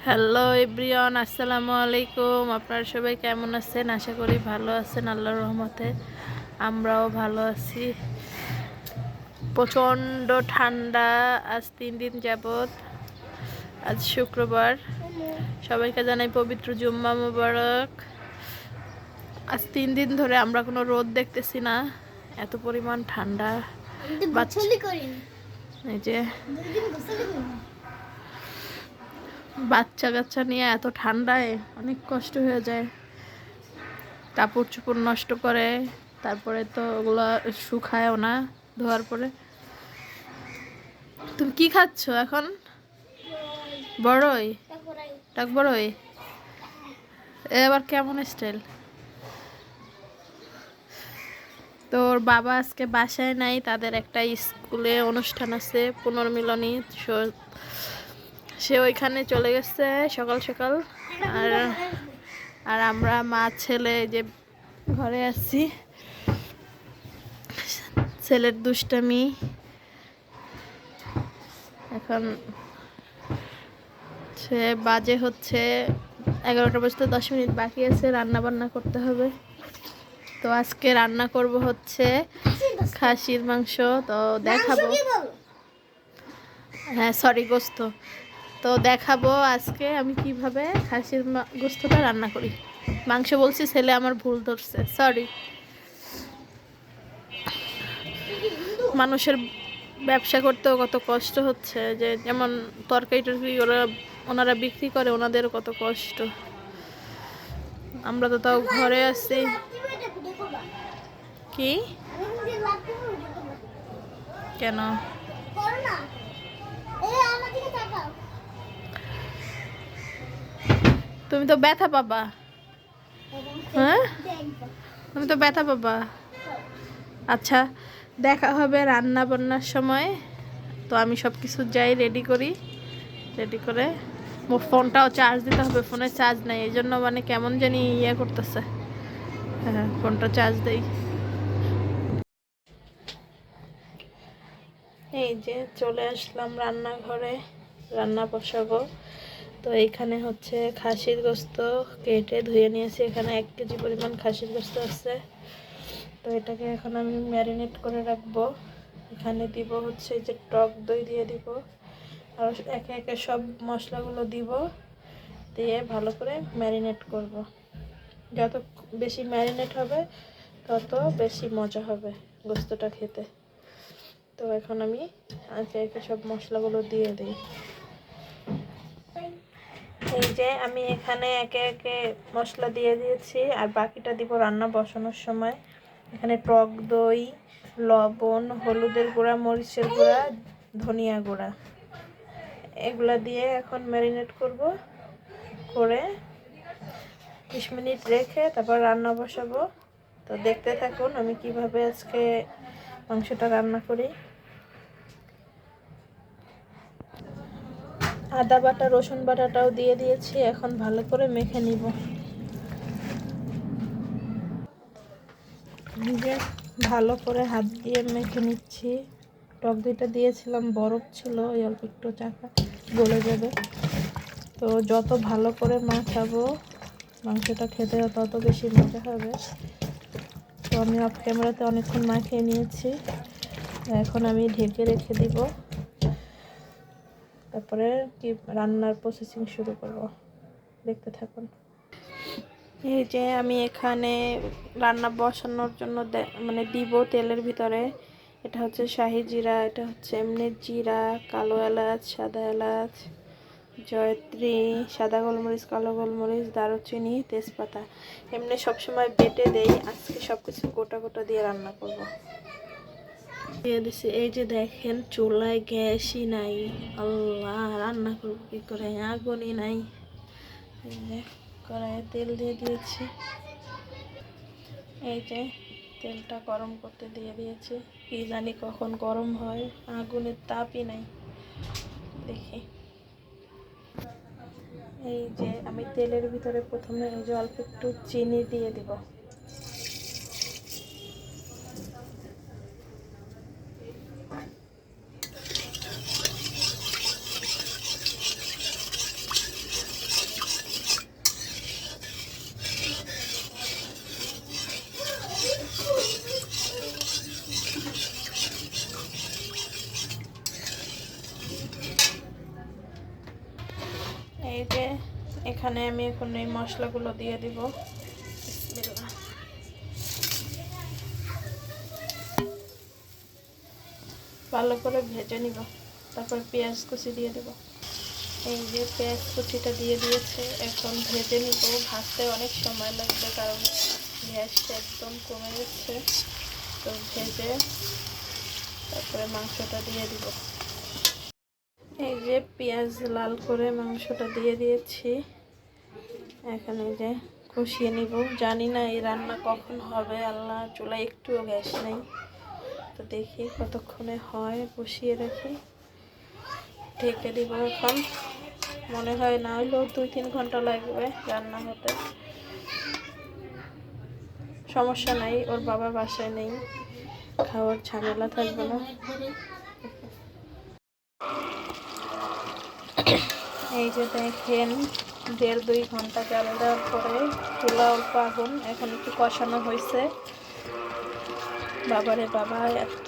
Hello everyone, আসসালামু আলাইকুম। আপনারা সবাই কেমন আছেন? আশা করি ভালো আছেন আল্লাহর রহমতে। আমরাও ভালো আছি। প্রচণ্ড ঠান্ডা আজ 3 দিন যাবৎ। আজ শুক্রবার, সবাইকে জানাই পবিত্র জুম্মা মুবারক। আজ 3 দিন ধরে আমরা কোনো রোদ দেখতেছি না, এত পরিমাণ ঠান্ডা। এই যে বাচ্চা কাচ্চা নিয়ে এত ঠান্ডায় অনেক কষ্ট হয়ে যায়। কাপড় চোপড় নষ্ট করে, তারপরে তো ওগুলো শুকায়ও না ধোয়ার পরে। তুমি কি খাচ্ছ এখন? বড়ই? টাক বড়ই? এবার কেমন স্টাইল? তোর বাবা আজকে বাসায় নাই, তাদের একটা স্কুলে অনুষ্ঠান আছে, পুনর্মিলনী। সে ওইখানে চলে গেছে সকাল সকাল। আর আর আমরা মা ছেলে যে ঘরে আছি। ছেলের দুষ্টামি। এখন সে বাজে হচ্ছে 11টা বাজতে 10 মিনিট বাকি আছে, রান্না বান্না করতে হবে। তো আজকে রান্না করব হচ্ছে খাসির মাংস। তো দেখাবো, হ্যাঁ সরি, গোস্ত। তো দেখাবো আজকে আমি কিভাবে খাসির গোস্তটা রান্না করি। মাংস বলছি, ছেলে আমার ভুল ধরছে, সরি। মানুষের ব্যবসা করতেও কত কষ্ট হচ্ছে, যে যেমন তরকারি টরকারি ওনারা বিক্রি করে, ওনাদেরও কত কষ্ট। আমরা তো তাও ঘরে আছি। কি কেন? তুমি তো ব্যথা পাবা। হ্যাঁ, তুমি তো ব্যথা পাবা। আচ্ছা, দেখা হবে রান্না বান্নার সময়। তো আমি সব কিছু যাই রেডি করি, রেডি করে ফোনটাও চার্জ দিতে হবে। ফোনে চার্জ নাই, এই জন্য মানে কেমন জানি ইয়ে করতেছে। হ্যাঁ, ফোনটা চার্জ দেই। এই যে চলে আসলাম রান্নাঘরে, রান্না বসাবো। তো এইখানে হচ্ছে খাসির গোস্ত কেটে ধুয়ে নিয়েছি। এখানে 1 কেজি পরিমাণ খাসির গোস্ত আছে। তো এটাকে এখন আমি ম্যারিনেট করে রাখবো। এখানে দিব হচ্ছে যে টক দই দিয়ে দিব, আর একে একে সব মশলাগুলো দিব, দিয়ে ভালো করে ম্যারিনেট করব। যত বেশি ম্যারিনেট হবে তত বেশি মজা হবে গোস্তটা খেতে। তো এখন আমি একে একে সব মশলাগুলো দিয়ে দিই। এই যে আমি এখানে একে একে মশলা দিয়ে দিয়েছি, আর বাকিটা দিব রান্না বসানোর সময়। এখানে টক দই, লবণ, হলুদের গুঁড়া, মরিচের গুঁড়া, ধনিয়া গুঁড়া, এগুলা দিয়ে এখন ম্যারিনেট করব। করে 20 মিনিট রেখে তারপর রান্না বসাবো। তো দেখতে থাকুন আমি কিভাবে আজকে মাংসটা রান্না করি। আদা বাটা, রসুন বাটাটাও দিয়ে দিয়েছি, এখন ভালো করে মেখে নিব। ভালো করে হাত দিয়ে মেখে নিচ্ছি। টক দইটা দিয়েছিলাম, বরফ ছিল, ওই অল্প একটু চাকা গলে যাবে। তো যত ভালো করে মাখাবো মাংসটা খেতে তত বেশি মজা হবে। তো আমি অফ ক্যামেরাতে অনেকক্ষণ মাখিয়ে নিয়েছি। এখন আমি ঢেকে রেখে দিব, তারপরে কি রান্নার প্রসেসিং শুরু করব। দেখতে থাকুন। এই যে আমি এখানে রান্না বসানোর জন্য মানে দিব তেলের ভিতরে। এটা হচ্ছে শাহি জিরা, এটা হচ্ছে এমনি জিরা, কালো এলাচ, সাদা এলাচ, জয়ত্রী, সাদা গোলমরিচ, কালো গোলমরিচ, দারুচিনি, তেজপাতা। এমনি সবসময় বেটে দেই, আজকে সব কিছু গোটা গোটা দিয়ে রান্না করব। দিয়ে দিছি। এই যে দেখেন চুলায় গ্যাসই নাই, আল্লাহ রান্না করবো কি করে, আগুনই নাই। এই যে কড়াইয়ে তেল দিয়ে দিয়েছি। এই যে তেলটা গরম করতে দিয়ে দিয়েছি, কি জানি কখন গরম হয়, আগুনের তাপই নাই। দেখি, এই যে আমি তেলের ভিতরে প্রথমে এই যে অল্প একটু চিনি দিয়ে দিব। এই যে এখানে আমি এখন এই মশলাগুলো দিয়ে দিব। বিসমিল্লাহ। ভালো করে ভেজে নিব, তারপর পেঁয়াজ কুচি দিয়ে দেব। এই যে পেঁয়াজ কুচিটা দিয়ে দিয়েছে, এখন ভেজে নিব। ভাজতে অনেক সময় লাগবে কারণ গ্যাসটা একদম কমে গেছে। তো ভেজে তারপরে মাংসটা দিয়ে দিব। এই যে পেঁয়াজ লাল করে মাংসটা দিয়ে দিয়েছি। এখানে যে কষিয়ে নিব। জানি না এই রান্না কখন হবে, আল্লাহ, চুলায় একটুও গ্যাস নেই। তো দেখি কতক্ষণে হয়, বসিয়ে রাখি, ঢেকে দিব। এখন মনে হয় না হইলেও 2-3 ঘন্টা লাগবে রান্না হতে। সমস্যা নাই, ওর বাবা বাসায় নেই, খাওয়ার ঝামেলা থাকবে না। এই যে দেখেন 1.5-2 ঘন্টা জাল দেওয়ার পরে চুলা অল্প আগুন, এখন একটু কষানো হয়েছে। বাবারে বাবা, এত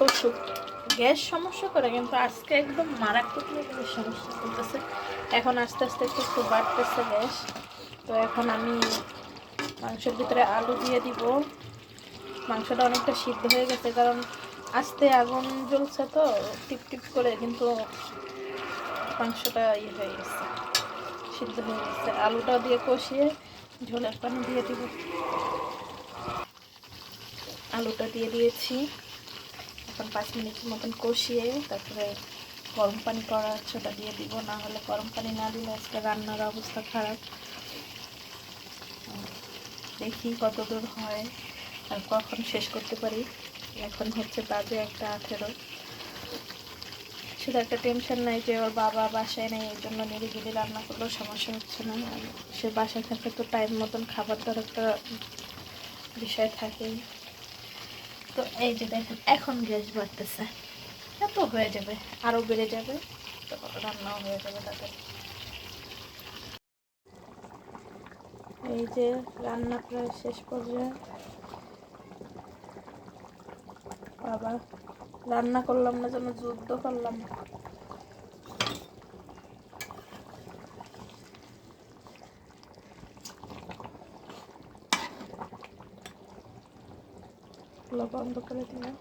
গ্যাস সমস্যা করে, কিন্তু আজকে একদম মারাত্মক লেভেলের সমস্যা করতেছে। এখন আস্তে আস্তে একটু একটু বাড়তেছে গ্যাস। তো এখন আমি মাংসের ভিতরে আলু দিয়ে দিব। মাংসটা অনেকটা সিদ্ধ হয়ে গেছে, কারণ আস্তে আগুন জ্বলছে তো টিপ টিপ করে, কিন্তু মাংসটা ইয়ে হয়ে গেছে, সিদ্ধ হয়ে গেছে। আলুটা দিয়ে কষিয়ে ঝোলের পানি দিয়ে দিব। আলুটা দিয়ে দিয়েছি। এখন 5 মিনিটের মতন কষিয়ে তারপরে গরম পানি করা আছে ওটা দিয়ে দিব, না হলে গরম পানি না দিলে আজকে রান্নার অবস্থা খারাপ। দেখি কত দূর হয় আর কখন শেষ করতে পারি। এখন হচ্ছে বাজে 1:18। শুধু একটা টেনশন নাই যে ওর বাবা বাসায় নেই, এই জন্য নিরিবিলি রান্না করলেও সমস্যা হচ্ছে না। আর সে বাসায় থাকলে তো টাইম মতন খাবার দেওয়ার একটা বিষয় থাকেই। তো এই যে দেখেন এখন গ্যাস বাড়তেছে, এত হয়ে যাবে, আরও বেড়ে যাবে, তো রান্নাও হয়ে যাবে তাতে। এই যে রান্না প্রায় শেষ পর্যায়ে। বাবা, রান্না করলাম না যেন যুদ্ধ করলাম। বন্ধ করে দিলাম।